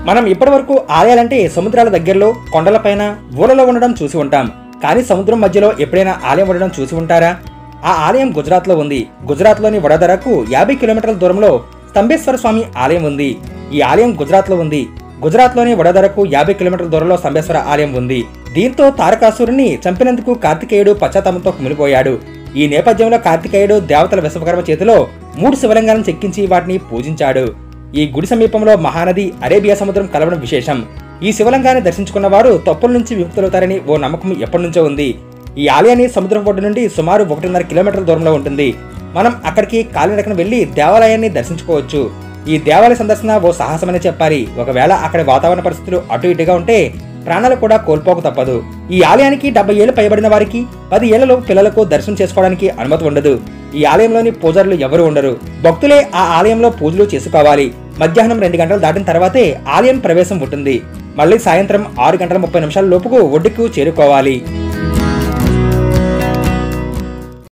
మనం ఇప్పటివరకు ఆలయాలంటే సముద్రాల దగ్గరలో, కొండలపైన, ఊళ్ళలో ఉండడం చూసి ఉంటాం. కానీ సముద్రం మధ్యలో ఎప్పుడైనా ఆలయం ఉండడం చూసి ఉంటారా? ఆ ఆలయం గుజరాత్లో ఉంది. గుజరాత్లోని వడోదరకు 50 కిలోమీటర్ల దూరంలో స్తంభేశ్వర స్వామి ఆలయం ఉంది. ఈ ఆలయం గుజరాత్లో ఉంది. గుజరాత్లోని వడోదరకు 50 కిలోమీటర్ల దూరంలో స్తంభేశ్వర ఆలయం ఉంది. దీంతో తారకాసురుణ్ణి చంపినందుకు కార్తికేయుడు పశ్చాత్తాపంతో కుమిలిపోయాడు. ఈ నేపథ్యంలో కార్తికేయుడు దేవతల విశ్వకర్మ చేతిలో 3 శివలింగాలను చెక్కించి వాటిని పూజించాడు. ఈ గుడి సమీపంలో మహానది, అరేబియా సముద్రం కలవడం విశేషం. ఈ శివలింగాన్ని దర్శించుకున్న వారు తప్పుల నుంచి విముక్తులవుతారని ఓ నమ్మకం ఎప్పటి నుంచో ఉంది. ఈ ఆలయాన్ని సముద్రం ఒడ్డు నుండి సుమారు 1.5 కిలోమీటర్ల దూరంలో ఉంటుంది. మనం అక్కడికి కాలినడకన వెళ్లి దేవాలయాన్ని దర్శించుకోవచ్చు. ఈ దేవాలయ సందర్శన ఓ సాహసమని చెప్పాలి. ఒకవేళ అక్కడ వాతావరణ పరిస్థితులు అటు ఇటుగా ఉంటే ప్రాణాలు కూడా కోల్పోక తప్పదు. ఈ ఆలయానికి 70 ఏళ్లు పైబడిన వారికి, 10 ఏళ్లలోపు పిల్లలకు దర్శనం చేసుకోవడానికి అనుమతి ఉండదు. ఈ ఆలయంలోని పూజారులు ఎవరు ఉండరు. భక్తులే ఆ ఆలయంలో పూజలు చేసుకోవాలి. మధ్యాహ్నం 2 గంటలు దాటిన తర్వాతే ఆలయం ప్రవేశం ఉంటుంది. మళ్ళీ సాయంత్రం 6 గంటల 30 నిమిషాల లోపుకు ఒడ్డుకు చేరుకోవాలి.